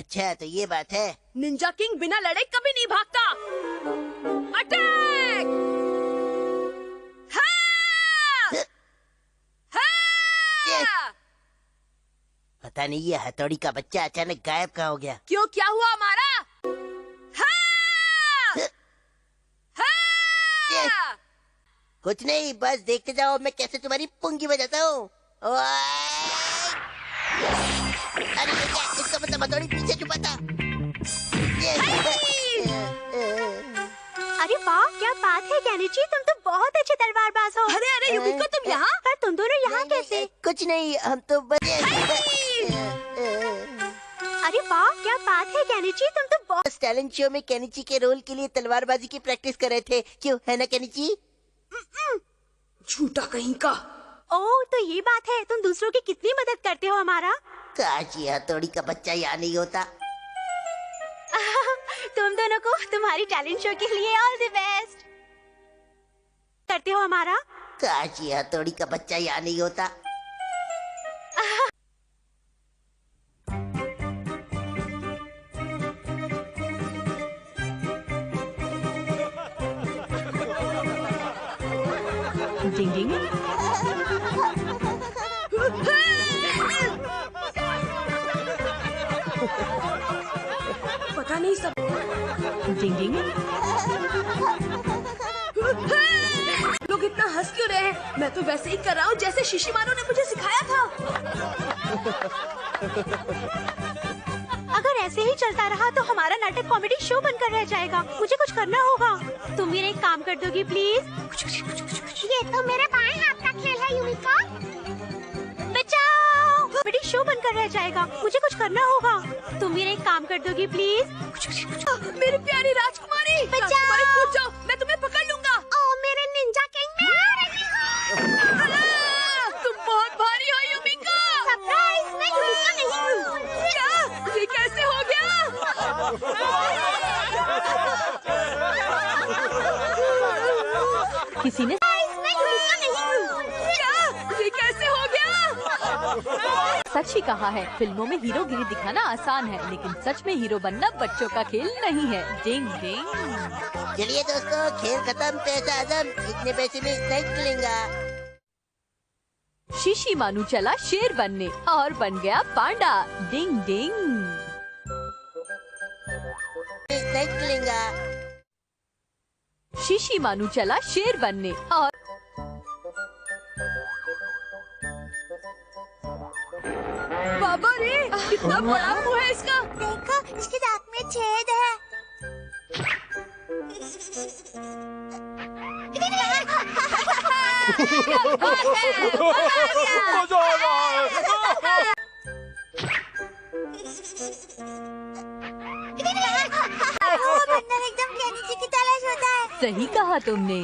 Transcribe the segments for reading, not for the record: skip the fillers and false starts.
अच्छा तो ये बात है। निंजा किंग बिना लड़े कभी नहीं भागता। अटैक! हाँ! हाँ! पता नहीं ये हथौड़ी का बच्चा अचानक गायब कहाँ हो गया। क्यों, क्या हुआ हमारा? हाँ! हाँ! कुछ नहीं, बस देखते जाओ मैं कैसे तुम्हारी पुंगी बजाता हूँ। अरे ये क्या, इसका मतलब हथौड़ी पीछे छुपा था। अरे वाह, क्या बात है केनिची, तुम तो बहुत अच्छे तलवारबाज हो। अरे अरे युमिको, तुम यहाँ? पर तुम दोनों यहाँ कैसे? कुछ नहीं, हम तो बस अरे वाह, क्या बात है केनिची, तुम तो बहुत टैलेंट शो में केनिची के रोल के लिए तलवारबाजी की प्रैक्टिस कर रहे थे। क्यों, है ना केनिची? झूठा कहीं का। ओह, तो ये बात है, तुम दूसरों की कितनी मदद करते हो हमारा। काश ये हथौड़ी का बच्चा यहाँ नहीं होता। तुम दोनों को तुम्हारी टैलेंट शो के लिए ऑल द बेस्ट करते हो हमारा। काश ये हथौड़ी का बच्चा यहाँ नहीं होता। डिंग डिंग। पता नहीं सब। डिंग डिंग। लोग इतना हंस क्यों रहे हैं? मैं तो वैसे ही कर रहा हूँ जैसे शिशिमारू ने मुझे सिखाया था। अगर ऐसे ही चलता रहा तो हमारा नाटक कॉमेडी शो बनकर रह जाएगा। मुझे कुछ करना होगा। तुम मेरा एक काम कर दोगी प्लीज? ये तो मेरे बाएं हाथ का खेल है युमिका। बचाओ! कॉमेडी शो बनकर रह जाएगा। मुझे कुछ करना होगा। तुम मेरा एक काम कर दोगी प्लीज? मेरी प्यारी राजकुमारी, बचाओ! कूद जाओ, मैं तुम्हें पकड़ लूंगा। ओ मेरे निंजा किंग, मैं आ रही हूँ। तुम बहुत भारी हो युमिका। सरप्राइज, मैं युमिका नहीं हूँ। क्या? ये कैसे हो गया? किसी ने मैं युमिका नहीं हूँ। क्या? ये कैसे हो गया? सच ही कहा है, फिल्मों में हीरोगिरी दिखाना आसान है, लेकिन सच में हीरो बनना बच्चों का खेल नहीं है। डिंग डिंग। चलिए दोस्तों, खेल खत्म। पैसा आजम, इतने पैसे में इतना ही मिलेगा। शिशिमारू चला शेर बनने और बन गया पांडा। डिंग डिंग। इतना ही मिलेगा। शिशिमारू चला शेर बनने और बाबा रे, कितना बड़ा मुंह है इसका। देखो, इसके दांत में छेद है। मजा आ रहा है। बंदर एकदम केनिची की तलाश होता है। सही कहा तुमने।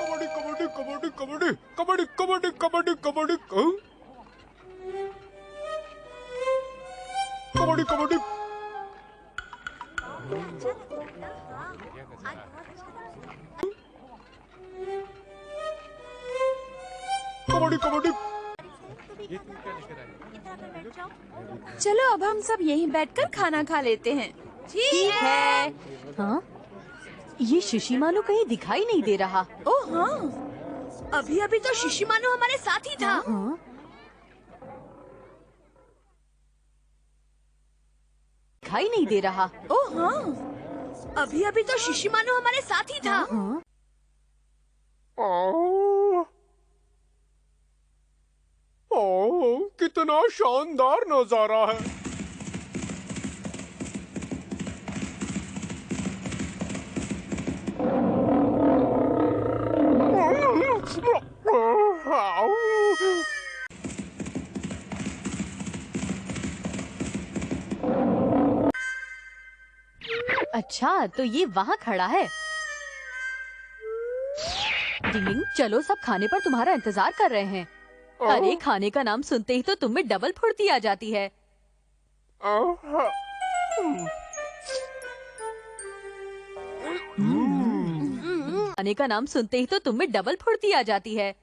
कबड्डी कबड्डी कबड्डी कबड्डी कबड्डी कबड्डी कबड्डी कबड्डी कबड्डी कबड्डी। कबड्डी कबड्डी। चलो अब हम सब यहीं बैठकर खाना खा लेते हैं। ठीक है। हाँ, ये शिशिमारू कहीं दिखाई नहीं दे रहा। ओह हाँ, अभी अभी तो शिशिमारू हमारे साथ ही था। हाँ? दिखाई नहीं दे रहा। ओह हाँ, अभी अभी तो शिशिमारू हमारे साथ ही था। हाँ? ओह, कितना शानदार नजारा है। अच्छा, तो ये वहाँ खड़ा है। डिंग, चलो सब खाने पर तुम्हारा इंतजार कर रहे हैं। अरे खाने का नाम सुनते ही तो तुम में डबल फुर्ती आ जाती है। खाने का नाम सुनते ही तो तुम में डबल फुर्ती आ जाती है।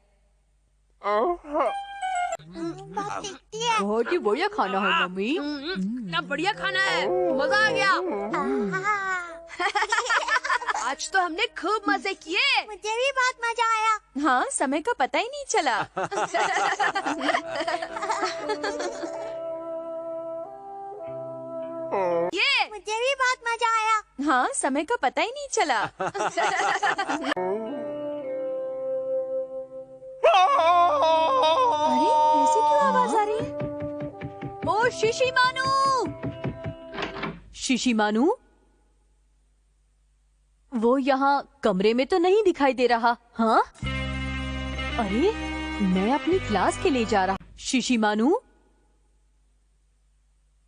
बहुत टेस्टी है। बहुत ही बढ़िया खाना है मम्मी। क्या बढ़िया खाना है, मजा आ गया। आज तो हमने खूब मजे किए। मुझे भी बहुत मजा आया। हाँ, समय का पता ही नहीं चला। ये मुझे भी बहुत मजा आया। हाँ, समय का पता ही नहीं चला। अरे, ऐसी क्यों आवाज आ रही है? ओ शिशिमानु! शिशिमानु? वो यहाँ कमरे में तो नहीं दिखाई दे रहा। हाँ? अरे, मैं अपनी क्लास के लिए जा रहा। शिशिमानु?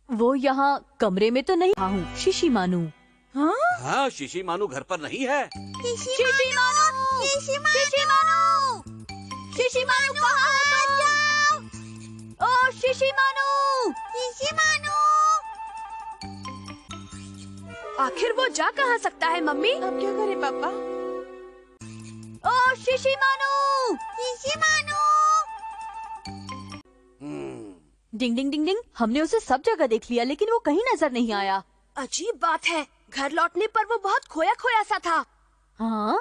वो यहाँ कमरे में तो नहीं हूँ। शिशिमानु? हाँ? हाँ, शिशिमानु घर पर नहीं है। शिशिमानु! शिशिमानु! शिशिमानु कहाँ हो तुम? ओ शिशिमानु! आखिर वो जा कहाँ सकता है मम्मी? अब क्या करें पापा? ओ शिशिमानु! डिंग डिंग डिंग डिंग। हमने उसे सब जगह देख लिया लेकिन वो कहीं नजर नहीं आया। अजीब बात है, घर लौटने पर वो बहुत खोया खोया सा था। हाँ?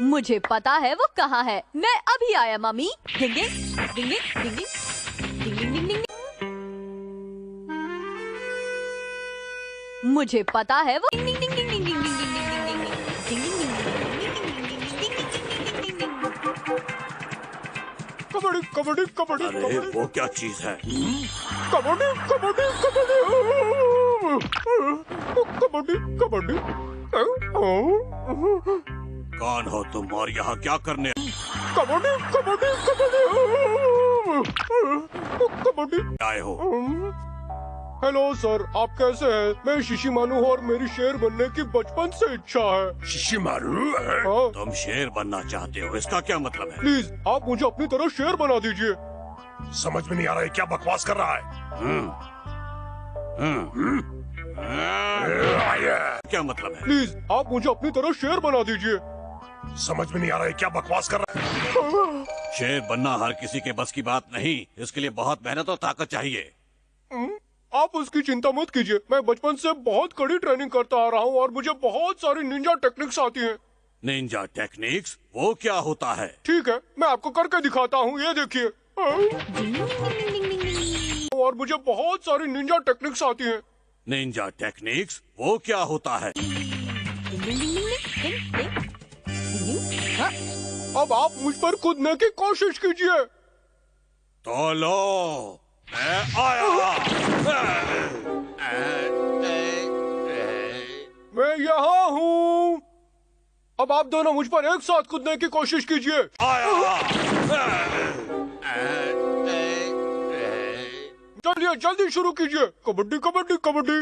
मुझे पता है वो कहाँ है। मैं अभी आया मम्मी। डिंग डिंग डिंग डिंग डिंग डिंग डिंग डिंग डिंग। मुझे पता है वो डिंग डिंग डिंग डिंग डिंग डिंग डिंग डिंग डिंग डिंग डिंग डिंग। कबड्डी कबड्डी कबड्डी अरे कबड्डी वो क्या चीज है? कबड्डी कबड्डी कबड्डी कबड्डी कौन हो तुम और यहाँ क्या करने? कबड्डी कबड्डी कबड्डी आए हो? हेलो सर, आप कैसे हैं? मैं शिशिमानु हूँ और मेरी शेर बनने की बचपन से इच्छा है। शिशिमानु? हाँ, तुम शेर बनना चाहते हो, इसका क्या मतलब है? प्लीज आप मुझे अपनी तरह शेर बना दीजिए। समझ में नहीं आ रहा है, क्या बकवास कर रहा है? क्या मतलब है? प्लीज आप मुझे अपनी तरह शेर बना दीजिए। समझ में नहीं आ रहा है, क्या बकवास कर रहा है? शेर बनना हर किसी के बस की बात नहीं, इसके लिए बहुत मेहनत और ताकत चाहिए। आप उसकी चिंता मत कीजिए, मैं बचपन से बहुत कड़ी ट्रेनिंग करता आ रहा हूँ और मुझे बहुत सारी निंजा टेक्निक्स आती हैं। Ninja techniques? वो क्या होता है? ठीक है, मैं आपको करके दिखाता हूँ, ये देखिए। और मुझे बहुत सारी निंजा टेक्निक्स आती हैं। Ninja techniques? वो क्या होता है? अब आप मुझ पर कूदने की कोशिश कीजिए। तो लो, मैं आया। मैं यहाँ हूँ। अब आप दोनों मुझ पर एक साथ कूदने की कोशिश कीजिए। चलिए जल्दी शुरू कीजिए। कबड्डी कबड्डी कबड्डी।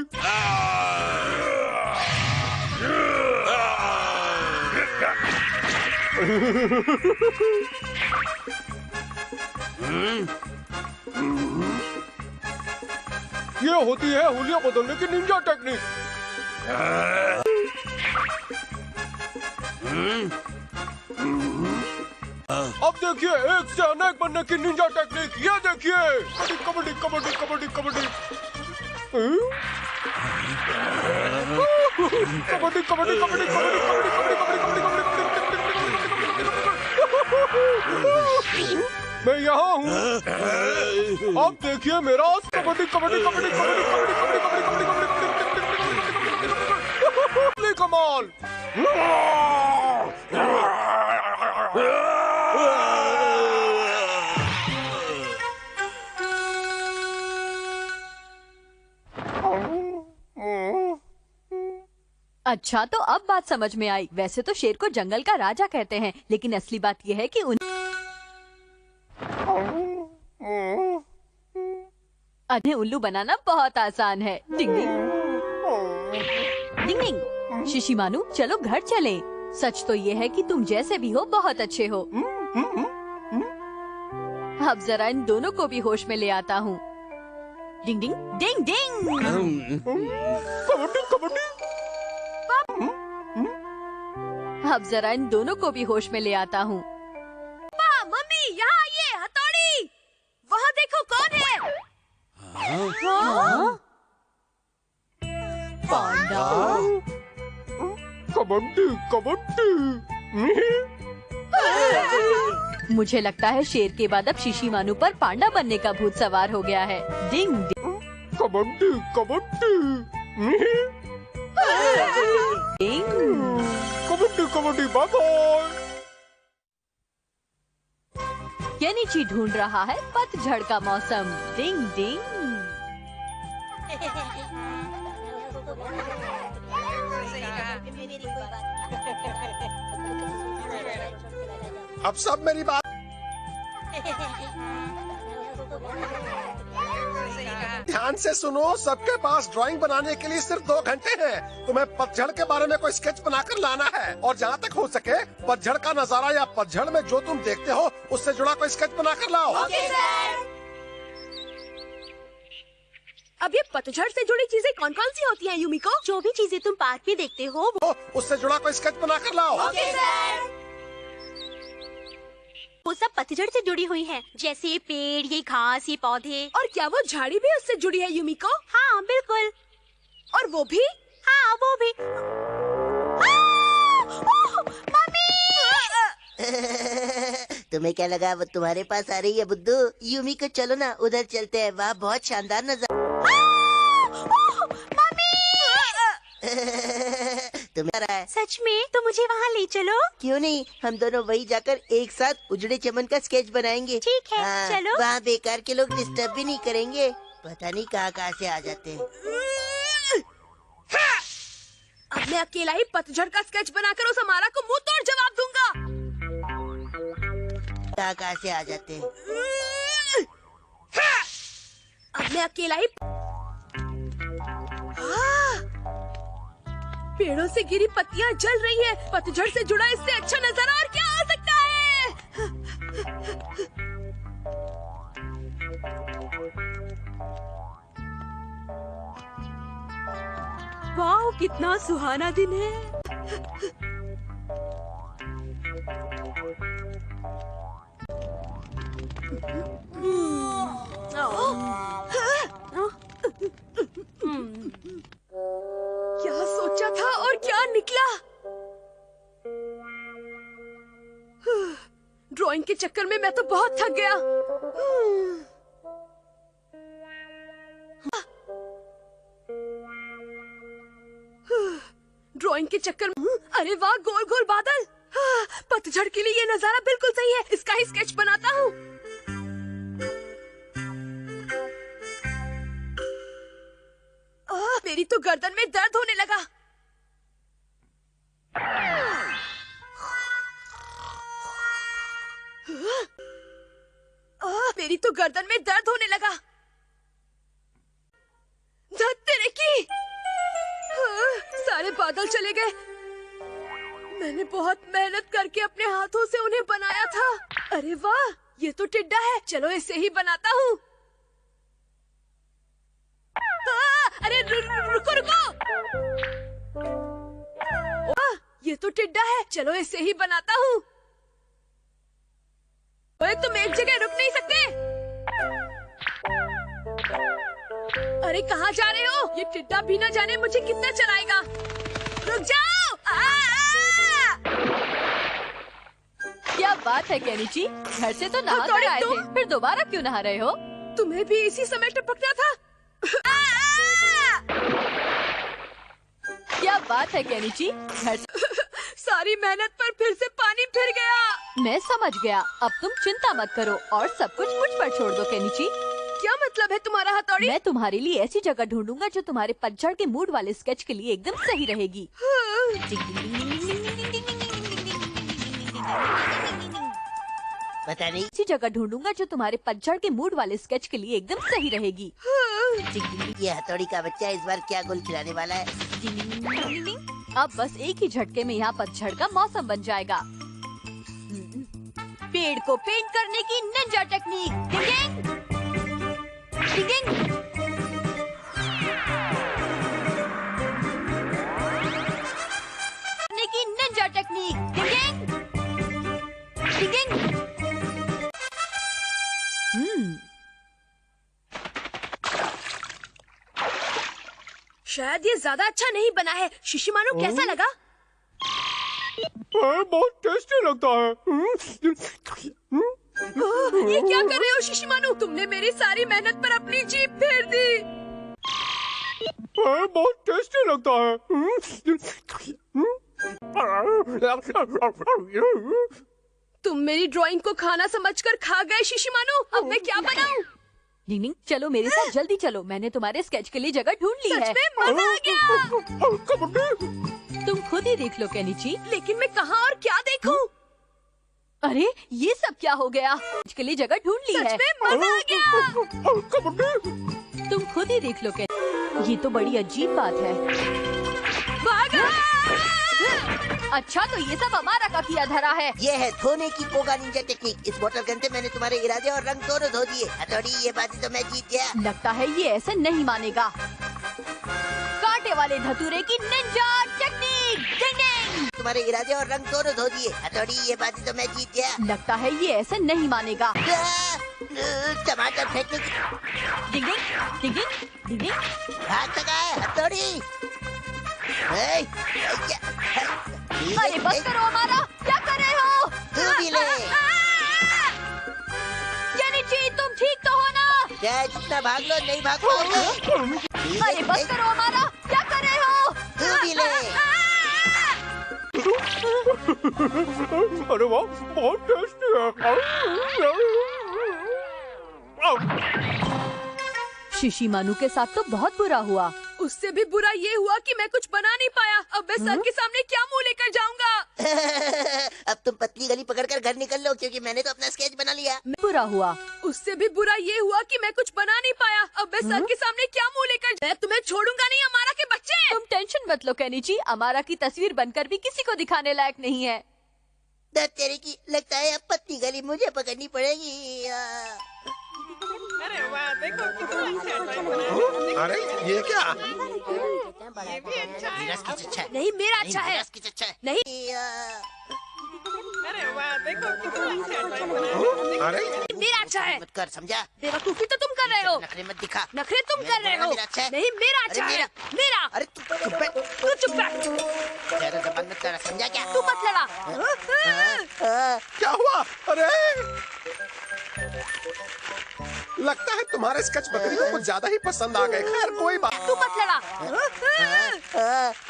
ये होती है हुलिया बदलने की निंजा टेक्निक। अब देखिए एक से अनेक बनने की निंजा टेक्निक। ये देखिए, कबड्डी कबड्डी कबड्डी कबड्डी कबड्डी कबड्डी कबड्डी कबड्डी कबड्डी कबड्डी मैं यहाँ हूँ। अब देखिए मेरा कबड्डी कबड्डी कबड्डी कबड्डी कबड्डी कबड्डी कबड्डी कबड्डी कमाल। अच्छा, तो अब बात समझ में आई। वैसे तो शेर को जंगल का राजा कहते हैं, लेकिन असली बात यह है कि उन्हें उल्लू बनाना बहुत आसान है। डिंग डिंग डिंग डिंग। शिशिमानु, चलो घर चले। सच तो ये है कि तुम जैसे भी हो बहुत अच्छे हो। अब जरा इन दोनों को भी होश में ले आता हूँ। डिंग डिंग डिंग डिंग। कबड्डी कबड्डी। अब जरा इन दोनों को भी होश में ले आता हूँ। हाँ? पांडा। कबड्डी कबड्डी। मुझे लगता है शेर के बाद अब शिशिमानु पर पांडा बनने का भूत सवार हो गया है। Ding ding kabaddi kabaddi. Ding. Kabaddi kabaddi bye bye. Kenichi ढूंढ रहा है पतझड़ का मौसम। डिंग डिंग। अब सब मेरी बात ध्यान से सुनो। सबके पास ड्राइंग बनाने के लिए सिर्फ 2 घंटे हैं। तुम्हें पतझड़ के बारे में कोई स्केच बनाकर लाना है और जहाँ तक हो सके पतझड़ का नजारा या पतझड़ में जो तुम देखते हो उससे जुड़ा कोई स्केच बनाकर लाओ। अब ये पतझड़ से जुड़ी चीजें कौन कौन सी होती हैं यूमिको? जो भी चीजें तुम पार्क में देखते हो उससे जुड़ा कोई स्केच बनाकर लाओ। वो सब पतझड़ से जुड़ी हुई हैं, जैसे ये पेड़, ये घास, ये पौधे। और क्या वो झाड़ी भी उससे जुड़ी है यूमिको? हाँ बिल्कुल। और वो भी? हाँ वो भी। मम्मी! तुम्हें क्या लगा वो तुम्हारे पास आ रही है बुद्धू? यूमी को चलो ना उधर चलते हैं, वहाँ बहुत शानदार नजारा। तुम्हें रहा है? सच में? तो मुझे वहाँ ले चलो। क्यों नहीं, हम दोनों वही जाकर एक साथ उजड़े चमन का स्केच बनाएंगे। ठीक है, चलो। वहाँ बेकार के लोग डिस्टर्ब भी नहीं करेंगे। पता नहीं कहाँ से आ जाते हैं। अब मैं अकेला ही पतझड़ का स्केच बनाकर उस हमारा को मुंह तोड़ जवाब दूंगा। कहाँ से आ जाते हैं। अब मैं अकेला ही पेड़ों से गिरी पत्तियां जल रही हैं। पतझड़ से जुड़ा इससे अच्छा नजारा और क्या हो सकता है? वाह, कितना सुहाना दिन है। क्या सोचा था और क्या निकला? ड्राइंग के चक्कर में मैं तो बहुत थक गया। ड्राइंग के चक्कर में अरे वाह, गोल गोल बादल। पतझड़ के लिए ये नजारा बिल्कुल सही है। इसका ही स्केच बनाता हूँ। मेरी तो गर्दन में दर्द होने लगा। मेरी तो गर्दन में दर्द होने लगा। धत तेरे की। सारे बादल चले गए। मैंने बहुत मेहनत करके अपने हाथों से उन्हें बनाया था। अरे वाह, ये तो टिड्डा है। चलो इसे ही बनाता हूँ। अरे रुको रुको। ये तो टिड्डा है। चलो इसे ही बनाता हूँ। ओए, तुम एक जगह रुक नहीं सकते। अरे कहाँ जा रहे हो? ये टिड्डा भी ना जाने मुझे कितना चलाएगा। रुक जाओ। क्या बात है केनिची, घर से तो नहा कर आए थे, फिर दोबारा क्यों नहा रहे हो? तुम्हें भी इसी समय टपकना था। क्या बात है केनिची, घर से सारी मेहनत पर फिर से पानी फिर गया। मैं समझ गया। अब तुम चिंता मत करो और सब कुछ मुझ पर छोड़ दो केनिची। क्या मतलब है तुम्हारा हथौड़ी? मैं तुम्हारे लिए ऐसी जगह ढूंढूंगा जो तुम्हारे पतझड़ के मूड वाले स्केच के लिए एकदम सही रहेगी। पता नहीं। ऐसी जगह ढूंढूंगा जो तुम्हारे पतझड़ के मूड वाले स्केच के लिए एकदम सही रहेगी। ये हथौड़ी का बच्चा इस बार क्या गोल खिलाने वाला है? अब बस एक ही झटके में यहाँ पतझड़ का मौसम बन जाएगा। पेड़ को पेंट करने की निंजा टेक्निक। डिंग डिंग करने की निंजा टेक्निक। डिंग डिंग। शायद ये ज्यादा अच्छा नहीं बना है। शिशिमारू कैसा लगा? बहुत टेस्टी लगता है। ये क्या कर रहे हो शिशिमारू? तुमने मेरी सारी मेहनत पर अपनी जीभ फेर दी। बहुत टेस्टी लगता है। तुम मेरी ड्राइंग को खाना समझकर खा गए शिशिमारू। अब मैं क्या बनाऊं? डिंग डिंग, चलो मेरे साथ, जल्दी चलो। मैंने तुम्हारे स्केच के लिए जगह ढूंढ ली है। सच में मजा आ गया। तुम खुद ही देख लो केनिची। लेकिन मैं कहाँ और क्या देखूं? अरे ये सब क्या हो गया? स्केच के लिए जगह ढूंढ ली है। सच में मजा आ गया। तुम खुद ही देख लो ये तो बड़ी अजीब बात है। भागा! अच्छा तो ये सब अमारा का किया धरा है। ये है धोने की कोगा निंजा टेक्निक। इस वाटर गन से मैंने तुम्हारे इरादे और रंग दोनों धो दिए। हथौड़ी, ये बाजी तो मैं जीत गया। लगता है ये ऐसे नहीं मानेगा। कांटे वाले धतूरे की निंजा टेक्निक। डिंग डिंग। तुम्हारे इरादे और रंग दोनों धो दिए। हथौड़ी, ये बाजी तो मैं जीत गया। लगता है ये ऐसे नहीं मानेगा। टमाटर फेंकने की डिंग डिंग डिंग डिंग डिंग डिंग। हाथ लगाए। हथौड़ी। अरे बस करो अमारा, क्या कर रहे हो? तू भी ले। केनिची, तुम ठीक तो हो ना? क्या जितना भाग लो नहीं भाग पाओगे। अरे बस करो अमारा, क्या कर रहे हो? तू भी ले। अरे वाह, बहुत टेस्टी है। शिशिमारू के साथ तो बहुत बुरा हुआ। उससे भी बुरा ये हुआ कि मैं कुछ बना नहीं पाया। अब मैं सर के सामने क्या मुंह लेकर जाऊंगा? अब तुम पतली गली पकड़कर घर निकल लो, क्योंकि मैंने तो अपना स्केच बना लिया। बुरा हुआ। उससे भी बुरा ये हुआ कि मैं कुछ बना नहीं पाया। अब मैं सर के सामने क्या मुंह लेकर? मैं तुम्हें छोड़ूंगा नहीं अमारा के बच्चे। तुम टेंशन मत लो केनिची, अमारा की तस्वीर बनकर भी किसी को दिखाने लायक नहीं है। दर्द तेरे की, लगता है अब पतली गली मुझे पकड़नी पड़ेगी। अरे वाह, देखो कितना अरे ये क्या? नीरज की चच्चा है। नहीं मेरा अच्छा है। नीरज की चच्चा है। नहीं अरे वाह, देखो कितना अरे मेरा अच्छा है। मत कर, समझा? बेवकूफी तो तुम कर रहे हो। नखरे मत दिखा। नखरे तुम कर रहे हो। मेरा अच्छा है। नहीं मेरा अच्छा अरे है। मेरा। अरे तू चुप बैठ। तू चुप बैठ। ज्यादा जबान मत कर, समझा क्या? तू मत लड़ा। क्या हुआ? अरे लगता है तुम्हारे स्केच बकरी को कुछ ज्यादा ही पसंद आ गए। खैर कोई बात। तू मत लड़ा।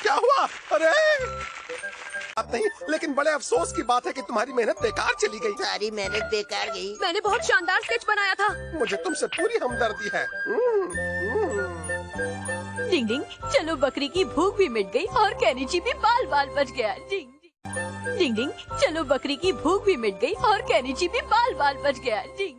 क्या हुआ? अरे बात नहीं, लेकिन बड़े अफसोस की बात है कि तुम्हारी मेहनत बेकार चली गई। सारी मेहनत बेकार गई। मैंने बहुत शानदार स्केच बनाया था। मुझे तुमसे पूरी हमदर्दी है। डिंग डिंग, चलो बकरी की भूख भी मिट गई और केनिची भी बाल बाल बच गया। डिंग डिंग डिंग, चलो बकरी की भूख भी मिट गई और केनिची भी बाल बाल बच गया। डिंग।